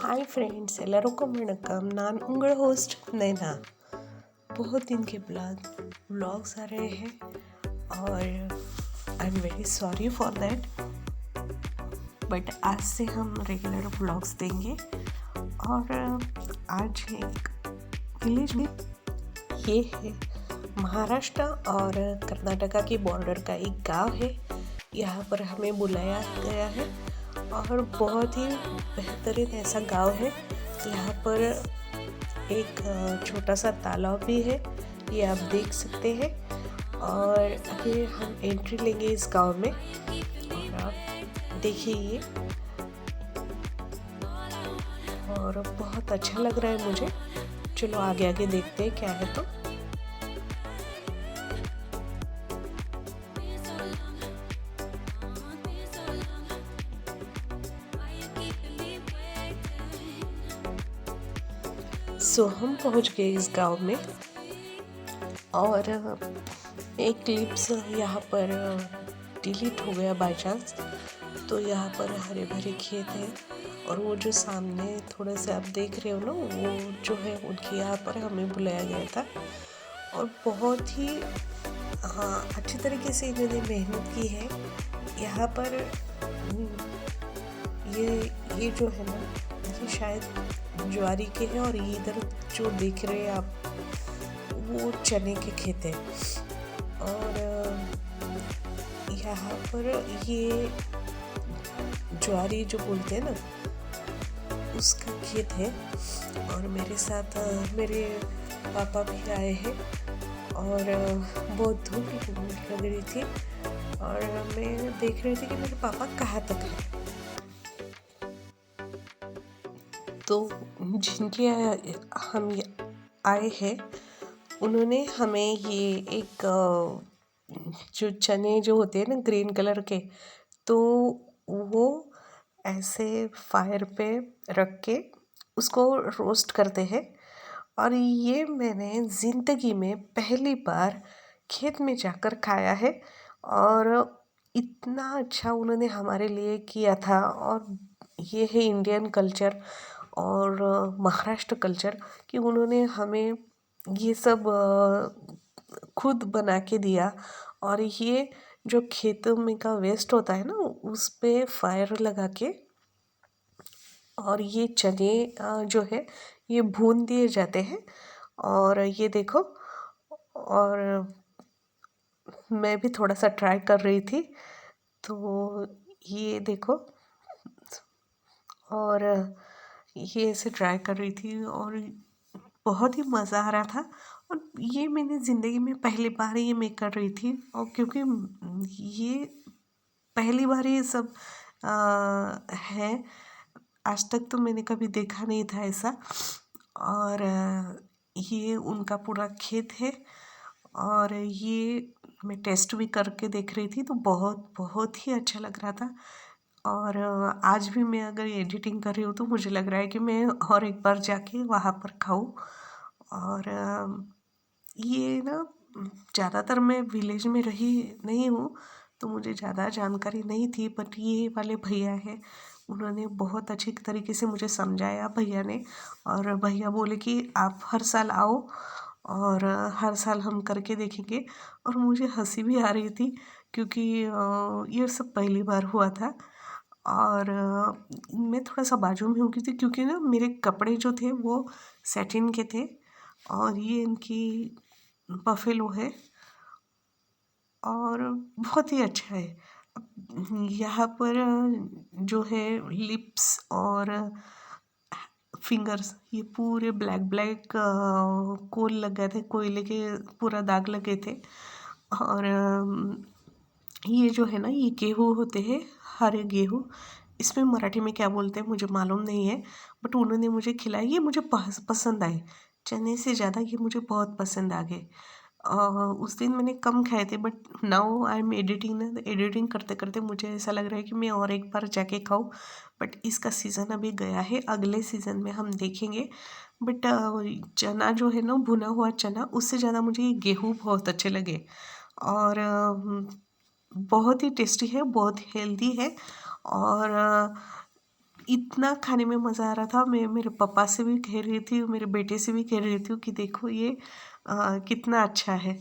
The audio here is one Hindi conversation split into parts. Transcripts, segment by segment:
ಹಾಯ್ ಫ್ರೆಂಡ್ಸ್, ಎಲ್ಲರಿಗೂ वणकम। ನಾನು उंगल होस्ट नैना। बहुत दिन के बाद व्लॉग्स आ रहे हैं और I am very sorry for that, but आज से हम रेगुलर व्लॉग्स देंगे। और आज एक विलेज में, ये है महाराष्ट्र और कर्नाटका के बॉर्डर का एक गांव है। यहाँ पर हमें बुलाया गया है और बहुत ही बेहतरीन ऐसा गांव है। यहाँ पर एक छोटा सा तालाब भी है, ये आप देख सकते हैं। और अभी हम एंट्री लेंगे इस गांव में और आप देखिए ये, और बहुत अच्छा लग रहा है मुझे। चलो आगे आगे देखते हैं क्या है। तो हम पहुंच गए इस गांव में और एक क्लिप्स यहाँ पर डिलीट हो गया बाय चांस। तो यहाँ पर हरे भरे खेत है और वो जो सामने थोड़े से आप देख रहे हो ना, वो जो है उनके यहाँ पर हमें बुलाया गया था। और बहुत ही अच्छी तरीके से इन्होंने मेहनत की है। यहाँ पर ये जो है ना, ये शायद ज्वारी के हैं और इधर जो देख रहे हैं आप, वो चने के खेत है। और यहाँ पर ये ज्वारी जो बोलते हैं ना, उसका खेत है। और मेरे साथ मेरे पापा भी आए हैं और बहुत धूप लग रही थी और मैं देख रही थी कि मेरे पापा कहाँ तक है। तो जिनके हम आए हैं, उन्होंने हमें ये एक जो चने जो होते हैं ना ग्रीन कलर के, तो वो ऐसे फायर पे रख के उसको रोस्ट करते हैं। और ये मैंने ज़िंदगी में पहली बार खेत में जाकर खाया है और इतना अच्छा उन्होंने हमारे लिए किया था। और ये है इंडियन कल्चर और महाराष्ट्र कल्चर कि उन्होंने हमें ये सब खुद बना के दिया। और ये जो खेतों में का वेस्ट होता है ना, उस पे फायर लगा के और ये चने जो है ये भून दिए जाते हैं। और ये देखो, और मैं भी थोड़ा सा ट्राई कर रही थी, तो ये देखो, और ये ऐसे ट्राई कर रही थी और बहुत ही मज़ा आ रहा था। और ये मैंने ज़िंदगी में पहली बार ये मैं कर रही थी, और क्योंकि ये पहली बार ये सब है, आज तक तो मैंने कभी देखा नहीं था ऐसा। और ये उनका पूरा खेत है और ये मैं टेस्ट भी करके देख रही थी, तो बहुत बहुत ही अच्छा लग रहा था। और आज भी मैं अगर एडिटिंग कर रही हूँ तो मुझे लग रहा है कि मैं और एक बार जाके वहाँ पर खाऊँ। और ये ना, ज़्यादातर मैं विलेज में रही नहीं हूँ तो मुझे ज़्यादा जानकारी नहीं थी, बट ये वाले भैया हैं, उन्होंने बहुत अच्छी तरीके से मुझे समझाया भैया ने। और भैया बोले कि आप हर साल आओ और हर साल हम करके देखेंगे। और मुझे हंसी भी आ रही थी क्योंकि ये सब पहली बार हुआ था। और मैं थोड़ा सा बाजू में हो गई थी क्योंकि ना मेरे कपड़े जो थे वो सैटिन के थे और ये इनकी बफेलो है और बहुत ही अच्छा है। यहाँ पर जो है लिप्स और फिंगर्स, ये पूरे ब्लैक ब्लैक कोल लगे थे, कोयले के पूरा दाग लगे थे। और ये जो है ना, ये गेहूँ होते हैं, हरे गेहूँ। इसमें मराठी में क्या बोलते हैं मुझे मालूम नहीं है, बट उन्होंने मुझे खिलाया, ये मुझे पसंद आए। चने से ज़्यादा ये मुझे बहुत पसंद आ गए। उस दिन मैंने कम खाए थे, but now I am editing ना, एडिटिंग करते करते मुझे ऐसा लग रहा है कि मैं और एक बार जाके खाऊँ। बट इसका सीज़न अभी गया है, अगले सीज़न में हम देखेंगे। बट चना जो है ना, भुना हुआ चना, उससे ज़्यादा मुझे ये गेहूँ बहुत अच्छे लगे। और बहुत ही टेस्टी है, बहुत हेल्दी है। और इतना खाने में मज़ा आ रहा था। मैं मेरे पापा से भी कह रही थी, मेरे बेटे से भी कह रही थी कि देखो ये कितना अच्छा है।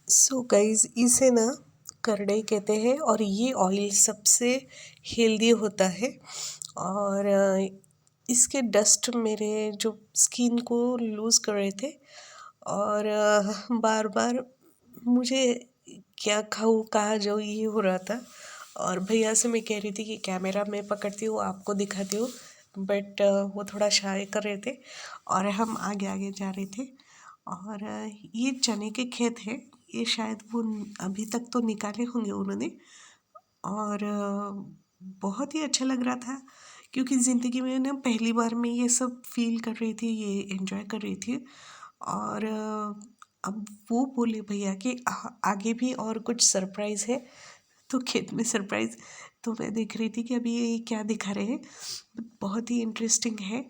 सो गाइज इसे ना करडई कहते हैं और ये ऑयल सबसे हेल्दी होता है। और इसके डस्ट मेरे जो स्किन को लूज़ कर रहे थे। और बार बार मुझे क्या खाऊँ कहाँ जाऊँ ये हो रहा था। और भैया से मैं कह रही थी कि कैमरा मैं पकड़ती हूँ आपको दिखाती हूँ, बट वो थोड़ा शाय कर रहे थे और हम आगे आगे जा रहे थे। और ये चने के खेत हैं, ये शायद वो अभी तक तो निकाले होंगे उन्होंने। और बहुत ही अच्छा लग रहा था क्योंकि ज़िंदगी में ना पहली बार मैं ये सब फील कर रही थी, ये एंजॉय कर रही थी। और अब वो बोले भैया कि आगे भी और कुछ सरप्राइज़ है। तो खेत में सरप्राइज़, तो मैं देख रही थी कि अभी ये क्या दिखा रहे हैं। बहुत ही इंटरेस्टिंग है।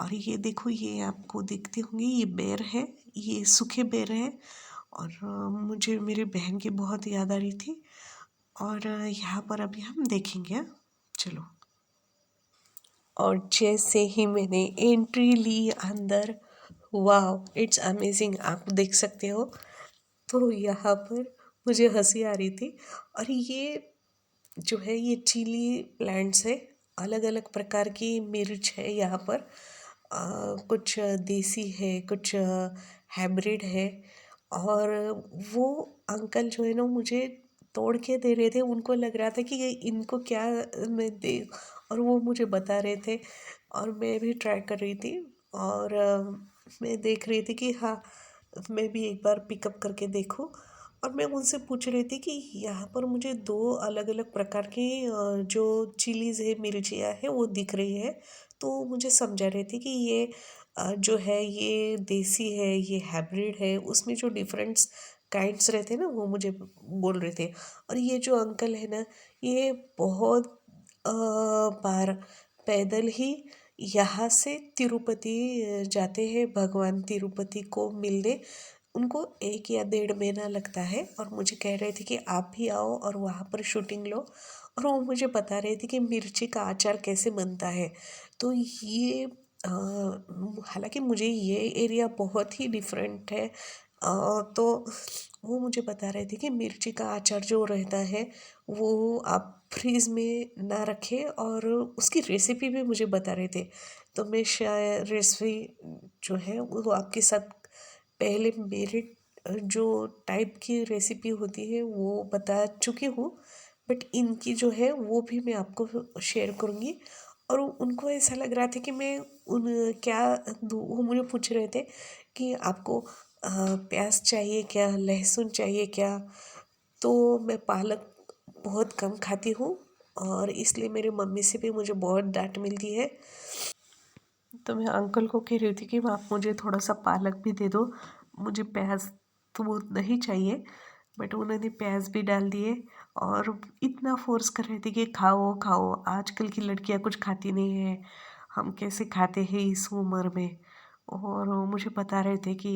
और ये देखो, ये आपको दिखते होंगे, ये बेर है, ये सूखे बेर है। और मुझे मेरी बहन की बहुत याद आ रही थी। और यहाँ पर अभी हम देखेंगे, हाँ? चलो। और जैसे ही मैंने एंट्री ली अंदर, वाह इट्स अमेजिंग, आप देख सकते हो। तो यहाँ पर मुझे हंसी आ रही थी। और ये जो है ये चिली प्लांट्स है, अलग अलग प्रकार की मिर्च है यहाँ पर। कुछ देसी है, कुछ हाइब्रिड है। और वो अंकल जो है ना मुझे तोड़ के दे रहे थे, उनको लग रहा था कि ये इनको क्या मैं दे, और वो मुझे बता रहे थे। और मैं भी ट्राई कर रही थी। और मैं देख रही थी कि हाँ, मैं भी एक बार पिकअप करके देखूं। और मैं उनसे पूछ रही थी कि यहाँ पर मुझे दो अलग अलग प्रकार की जो चिलीज़ है, मिर्चियाँ है, वो दिख रही है। तो मुझे समझा रहे थे कि ये जो है ये देसी है, ये हाइब्रिड है, उसमें जो डिफरेंट्स काइंड्स रहते हैं ना वो मुझे बोल रहे थे। और ये जो अंकल है ना, ये बहुत बार पैदल ही यहाँ से तिरुपति जाते हैं, भगवान तिरुपति को मिलने। उनको 1 या 1.5 महीना लगता है। और मुझे कह रहे थे कि आप भी आओ और वहाँ पर शूटिंग लो। और वो मुझे बता रहे थे कि मिर्ची का अचार कैसे बनता है। तो ये हालांकि मुझे ये एरिया बहुत ही डिफरेंट है। तो वो मुझे बता रहे थे कि मिर्ची का अचार जो रहता है वो आप फ्रीज़ में ना रखें, और उसकी रेसिपी भी मुझे बता रहे थे। तो मैं शायद रेसिपी जो है वो आपके साथ पहले मेरे जो टाइप की रेसिपी होती है वो बता चुकी हूँ। बट इनकी जो है वो भी मैं आपको शेयर करूँगी। और उनको ऐसा लग रहा था कि मैं उन क्या दूँ, वो मुझे पूछ रहे थे कि आपको प्याज चाहिए क्या, लहसुन चाहिए क्या। तो मैं पालक बहुत कम खाती हूँ और इसलिए मेरी मम्मी से भी मुझे बहुत डांट मिलती है। तो मैं अंकल को कह रही थी कि आप मुझे थोड़ा सा पालक भी दे दो, मुझे प्याज तो वो नहीं चाहिए। बट उन्होंने प्याज भी डाल दिए और इतना फोर्स कर रहे थे कि खाओ खाओ, आजकल की लड़कियां कुछ खाती नहीं है, हम कैसे खाते हैं इस उम्र में। और वो मुझे बता रहे थे कि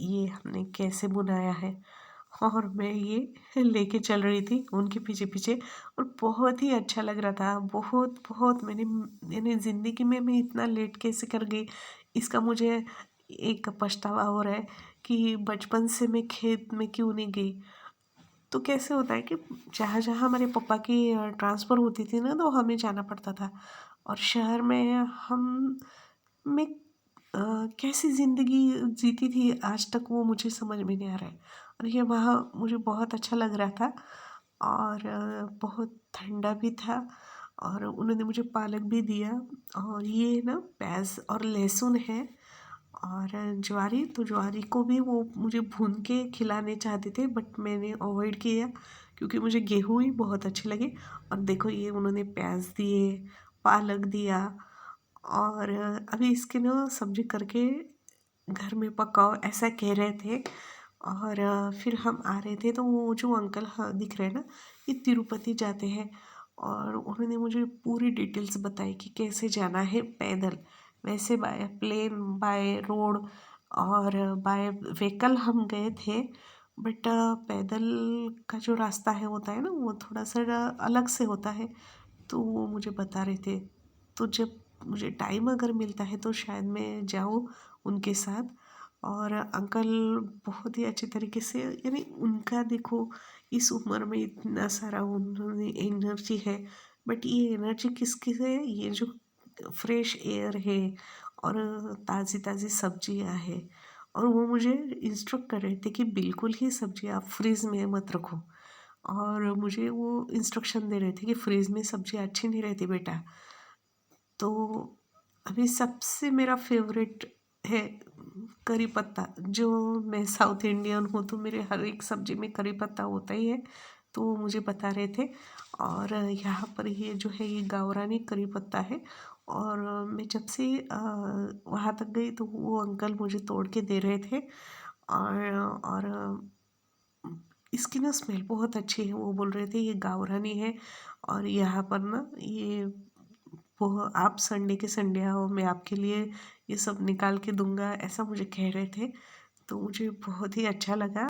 ये हमने कैसे बनाया है, और मैं ये लेके चल रही थी उनके पीछे पीछे। और बहुत ही अच्छा लग रहा था, बहुत बहुत मैंने ज़िंदगी में मैं इतना लेट कैसे कर गई, इसका मुझे एक पछतावा हो रहा है कि बचपन से मैं खेत में क्यों नहीं गई। तो कैसे होता है कि जहाँ जहाँ हमारे पापा की ट्रांसफ़र होती थी ना, तो हमें जाना पड़ता था। और शहर में हम मैं कैसी ज़िंदगी जीती थी आज तक, वो मुझे समझ में नहीं आ रहा है। और ये वहाँ मुझे बहुत अच्छा लग रहा था, और बहुत ठंडा भी था। और उन्होंने मुझे पालक भी दिया, और ये ना प्याज और लहसुन है, और ज्वारी, तो ज्वारी को भी वो मुझे भून के खिलाने चाहते थे, बट मैंने अवॉइड किया क्योंकि मुझे गेहूँ ही बहुत अच्छे लगे। और देखो ये उन्होंने प्याज दिए, पालक दिया, और अभी इसकी ना सब्जी करके घर में पकाओ ऐसा कह रहे थे। और फिर हम आ रहे थे तो वो जो अंकल हाँ दिख रहे हैं ना, ये तिरुपति जाते हैं। और उन्होंने मुझे पूरी डिटेल्स बताई कि कैसे जाना है पैदल, वैसे बाय प्लेन, बाय रोड, और बाय व्हीकल हम गए थे। बट पैदल का जो रास्ता है होता है ना, वो थोड़ा सा अलग से होता है। तो वो मुझे बता रहे थे। तो जब मुझे टाइम अगर मिलता है तो शायद मैं जाऊँ उनके साथ। और अंकल बहुत ही अच्छे तरीके से, यानी उनका देखो इस उम्र में इतना सारा उन्होंने एनर्जी है, बट ये एनर्जी किसकी है, ये जो फ्रेश एयर है और ताज़ी ताज़ी सब्जियां है। और वो मुझे इंस्ट्रक्ट कर रहे थे कि बिल्कुल ही सब्जी आप फ्रीज़ में मत रखो, और मुझे वो इंस्ट्रक्शन दे रहे थे कि फ्रीज़ में सब्जी अच्छी नहीं रहती बेटा। तो अभी सबसे मेरा फेवरेट है करी पत्ता। जो मैं साउथ इंडियन हूँ तो मेरे हर एक सब्जी में करी पत्ता होता ही है, तो वो मुझे बता रहे थे। और यहाँ पर ये जो है ये गावरानी करी पत्ता है। और मैं जब से वहाँ तक गई तो वो अंकल मुझे तोड़ के दे रहे थे। और इसकी ना स्मेल बहुत अच्छी है, वो बोल रहे थे ये गावरानी है। और यहाँ पर ना ये वो आप संडे के संडे आओ, मैं आपके लिए ये सब निकाल के दूंगा, ऐसा मुझे कह रहे थे। तो मुझे बहुत ही अच्छा लगा।